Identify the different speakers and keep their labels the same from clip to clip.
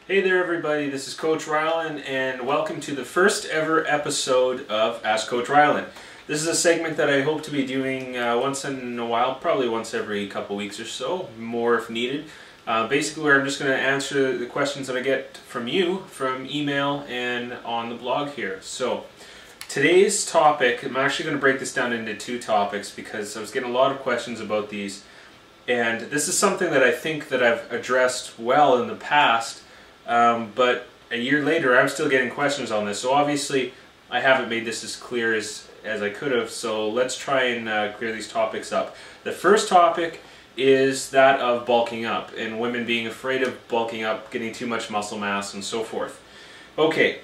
Speaker 1: Hey there everybody, this is Coach Rylan and welcome to the first ever episode of Ask Coach Rylan. This is a segment that I hope to be doing once in a while, probably once every couple weeks or so, more if needed. Basically where I'm just going to answer the questions that I get from you, from email and on the blog here. So today's topic, I'm actually going to break this down into two topics because I was getting a lot of questions about these. And this is something that I think that I've addressed well in the past. But a year later I'm still getting questions on this, so obviously I haven't made this as clear as I could have, so let's try and clear these topics up. The first topic is that of bulking up and women being afraid of bulking up, getting too much muscle mass and so forth. Okay,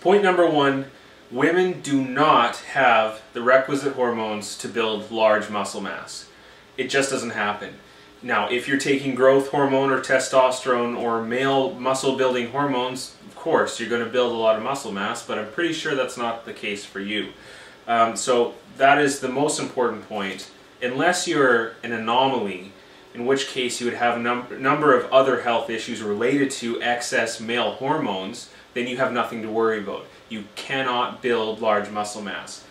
Speaker 1: point number one, women do not have the requisite hormones to build large muscle mass. It just doesn't happen. Now, if you're taking growth hormone or testosterone or male muscle building hormones, of course, you're going to build a lot of muscle mass, but I'm pretty sure that's not the case for you. So that is the most important point. Unless you're an anomaly, in which case you would have a number of other health issues related to excess male hormones, then you have nothing to worry about. You cannot build large muscle mass.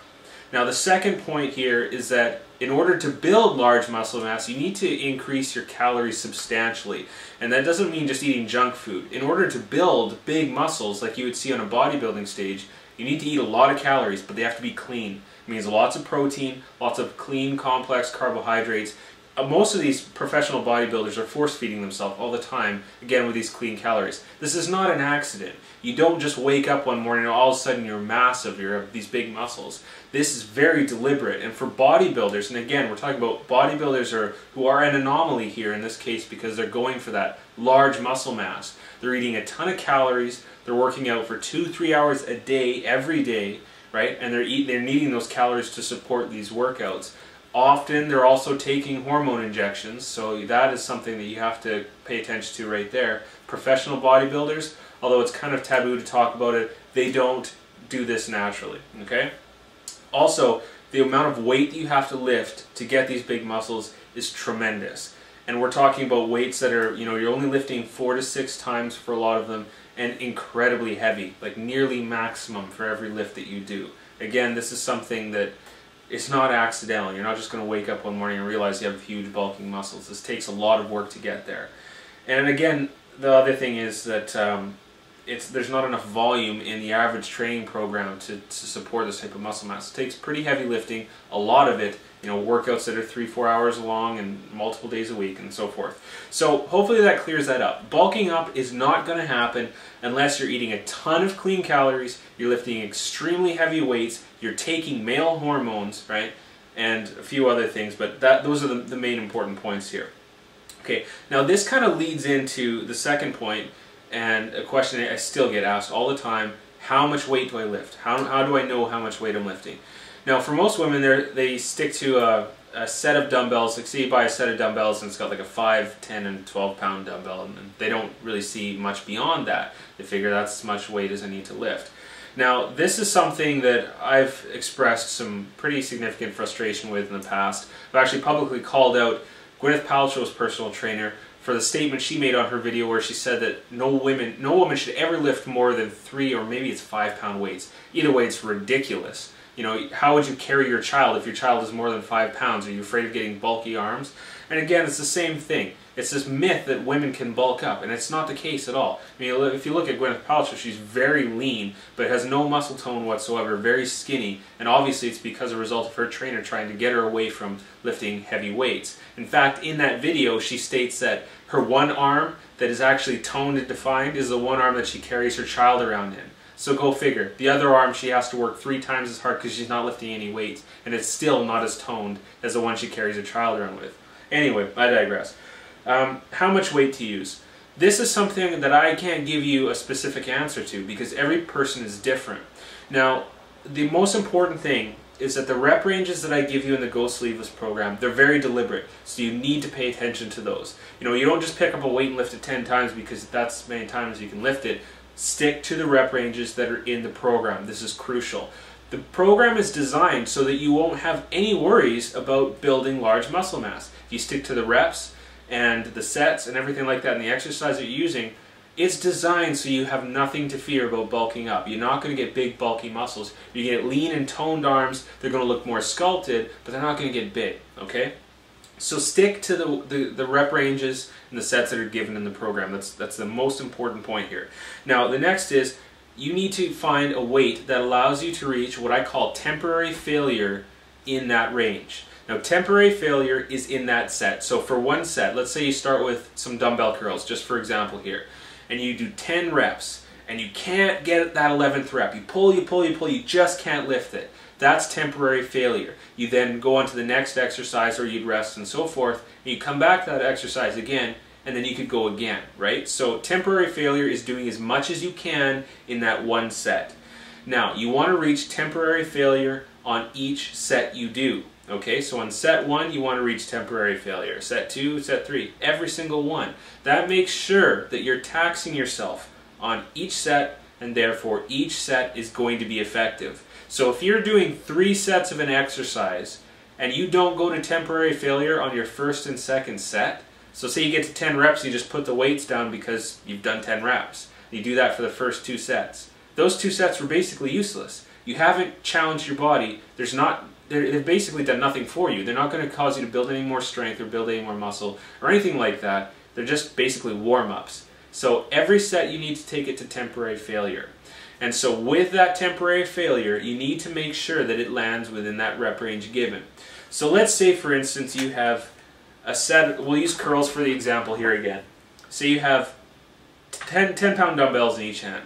Speaker 1: Now, the second point here is that in order to build large muscle mass, you need to increase your calories substantially. And that doesn't mean just eating junk food. In order to build big muscles like you would see on a bodybuilding stage, you need to eat a lot of calories, but they have to be clean. It means lots of protein, lots of clean, complex carbohydrates. Most of these professional bodybuilders are force-feeding themselves all the time, again with these clean calories. This is not an accident. You don't just wake up one morning and all of a sudden you're massive, you have these big muscles. This is very deliberate, and for bodybuilders, and again we're talking about bodybuilders who are an anomaly here in this case because they're going for that large muscle mass. They're eating a ton of calories, they're working out for 2-3 hours a day, every day, right? And they're needing those calories to support these workouts. Often they're also taking hormone injections, so that is something that you have to pay attention to right there. Professional bodybuilders, although it's kind of taboo to talk about it, they don't do this naturally, okay? Also, the amount of weight that you have to lift to get these big muscles is tremendous. And we're talking about weights that are, you're only lifting 4 to 6 times for a lot of them, and incredibly heavy, like nearly maximum for every lift that you do. Again, this is something that it's not accidental. You're not just going to wake up one morning and realize you have huge bulking muscles. This takes a lot of work to get there. And again, the other thing is that there's not enough volume in the average training program to support this type of muscle mass. It takes pretty heavy lifting, a lot of it, workouts that are 3-4 hours long and multiple days a week and so forth. So hopefully that clears that up. Bulking up is not going to happen unless you're eating a ton of clean calories, you're lifting extremely heavy weights, you're taking male hormones, right, and a few other things, but those are the main important points here. Okay, now this kind of leads into the second point, and a question I still get asked all the time: how much weight do I lift? How do I know how much weight I'm lifting? Now, for most women, they stick to a set of dumbbells. Like, say you buy a set of dumbbells and it's got like a 5, 10, and 12 pound dumbbell, and they don't really see much beyond that. They figure that's as much weight as I need to lift. Now, this is something that I've expressed some pretty significant frustration with in the past. I've actually publicly called out Gwyneth Paltrow's personal trainer for the statement she made on her video where she said that no woman should ever lift more than 3 or maybe it's 5 pound weights. Either way, it's ridiculous. How would you carry your child if your child is more than 5 pounds? Are you afraid of getting bulky arms? And again, it's the same thing. It's this myth that women can bulk up, and it's not the case at all. I mean, if you look at Gwyneth Paltrow, she's very lean, but has no muscle tone whatsoever, very skinny, and obviously it's because of a result of her trainer trying to get her away from lifting heavy weights. In fact, in that video, she states that her one arm that is actually toned and defined is the one arm that she carries her child around in. So go figure. The other arm she has to work 3 times as hard because she's not lifting any weights, and it's still not as toned as the one she carries her child around with. Anyway, I digress. How much weight to use? This is something that I can't give you a specific answer to because every person is different. Now, the most important thing is that the rep ranges that I give you in the Go Sleeveless program, they're very deliberate, so you need to pay attention to those. You don't just pick up a weight and lift it 10 times because that's as many times as you can lift it. Stick to the rep ranges that are in the program. This is crucial. The program is designed so that you won't have any worries about building large muscle mass. If you stick to the reps and the sets and everything like that and the exercise that you're using, It's designed so you have nothing to fear about bulking up. You're not going to get big, bulky muscles. You get lean and toned arms. They're going to look more sculpted, but they're not going to get big, okay? So stick to the rep ranges and the sets that are given in the program. That's the most important point here. Now, the next is you need to find a weight that allows you to reach what I call temporary failure in that range. Now, temporary failure is in that set. So for one set, let's say you start with some dumbbell curls, just for example here, and you do 10 reps, and you can't get that 11th rep. You pull, you just can't lift it. That's temporary failure. You then go on to the next exercise, or you'd rest and so forth, and you come back to that exercise again, and then you could go again, right? So temporary failure is doing as much as you can in that one set. Now, you want to reach temporary failure on each set you do. Okay, so on set 1, you want to reach temporary failure. Set 2, set 3, every single one. That makes sure that you're taxing yourself on each set, and therefore each set is going to be effective. So if you're doing 3 sets of an exercise, and you don't go to temporary failure on your first and second set, so say you get to 10 reps, you just put the weights down because you've done 10 reps. You do that for the first 2 sets. Those 2 sets were basically useless. You haven't challenged your body. They've basically done nothing for you. They're not going to cause you to build any more strength or build any more muscle or anything like that. They're just basically warm-ups. So every set you need to take it to temporary failure. And so with that temporary failure, you need to make sure that it lands within that rep range given. So let's say, for instance, you have a set, we'll use curls for the example here again. So you have 10-pound dumbbells in each hand,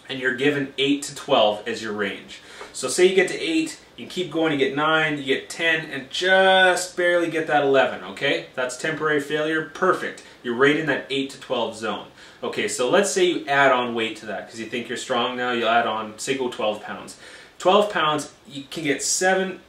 Speaker 1: and you're given 8 to 12 as your range. So say you get to 8, you keep going, you get 9, you get 10, and just barely get that 11, okay? That's temporary failure, perfect. You're right in that 8 to 12 zone. Okay, so let's say you add on weight to that, because you think you're strong now, you'll add on, say go 12 pounds. 12 pounds, you can get 7,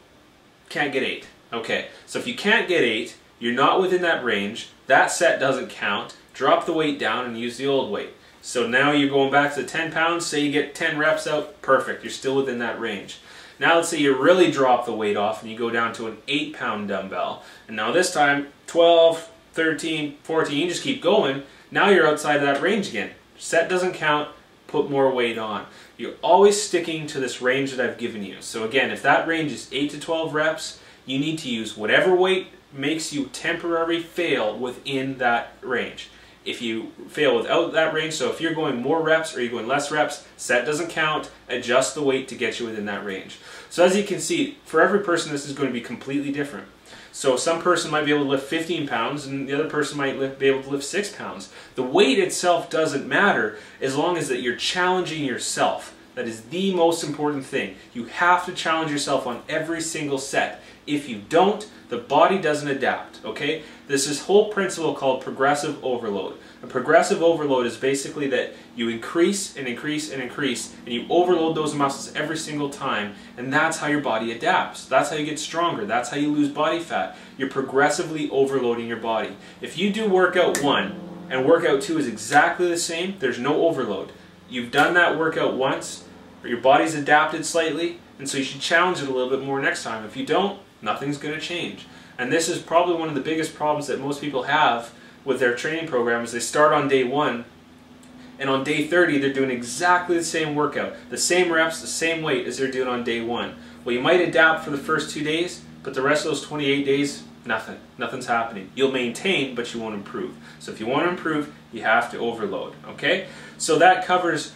Speaker 1: can't get 8. Okay, so if you can't get 8, you're not within that range, that set doesn't count, drop the weight down and use the old weight. So now you're going back to 10 pounds, say you get 10 reps out, perfect, you're still within that range. Now let's say you really drop the weight off and you go down to an 8-pound dumbbell. And now this time, 12, 13, 14, you just keep going. Now you're outside of that range again. Set doesn't count, put more weight on. You're always sticking to this range that I've given you. So again, if that range is 8 to 12 reps, you need to use whatever weight makes you temporarily fail within that range. If you fail without that range, so if you're going more reps or you're going less reps, set doesn't count, adjust the weight to get you within that range. So as you can see, for every person this is going to be completely different. So some person might be able to lift 15 pounds and the other person might be able to lift 6 pounds. The weight itself doesn't matter as long as that you're challenging yourself. That is the most important thing. You have to challenge yourself on every single set. If you don't, the body doesn't adapt, okay? There's this whole principle called progressive overload. A progressive overload is basically that you increase and increase and increase, and you overload those muscles every single time, and that's how your body adapts. That's how you get stronger. That's how you lose body fat. You're progressively overloading your body. If you do workout 1 and workout 2 is exactly the same, there's no overload. You've done that workout once, or your body's adapted slightly, and so you should challenge it a little bit more next time. If you don't, nothing's going to change. And this is probably one of the biggest problems that most people have with their training program is they start on day 1, and on day 30 they're doing exactly the same workout, the same reps, the same weight as they're doing on day 1. Well, you might adapt for the first 2 days, but the rest of those 28 days, nothing's happening. You'll maintain, but you won't improve. So if you want to improve, you have to overload, okay? So that covers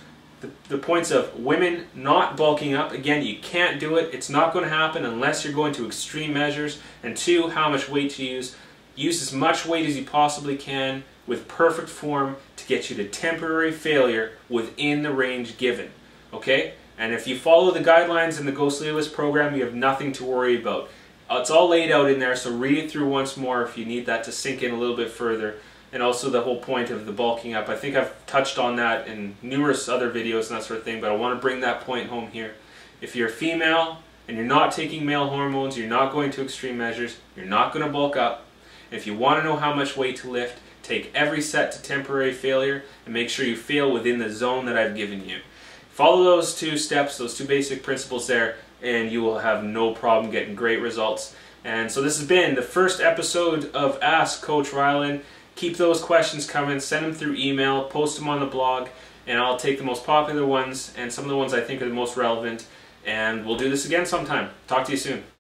Speaker 1: the points of women not bulking up. Again, you can't do it. It's not going to happen unless you're going to extreme measures. And 2, how much weight to use. Use as much weight as you possibly can with perfect form to get you to temporary failure within the range given. Okay? And if you follow the guidelines in the Go Sleeveless program, you have nothing to worry about. It's all laid out in there, so read it through once more if you need that to sink in a little bit further. And also the whole point of the bulking up. I think I've touched on that in numerous other videos and that sort of thing, but I want to bring that point home here. If you're female and you're not taking male hormones, you're not going to extreme measures, you're not going to bulk up. If you want to know how much weight to lift, take every set to temporary failure and make sure you fail within the zone that I've given you. Follow those 2 steps, those 2 basic principles there, and you will have no problem getting great results. And so this has been the first episode of Ask Coach Rylan. keep those questions coming. Send them through email, post them on the blog, and I'll take the most popular ones and some of the ones I think are the most relevant, and we'll do this again sometime. Talk to you soon.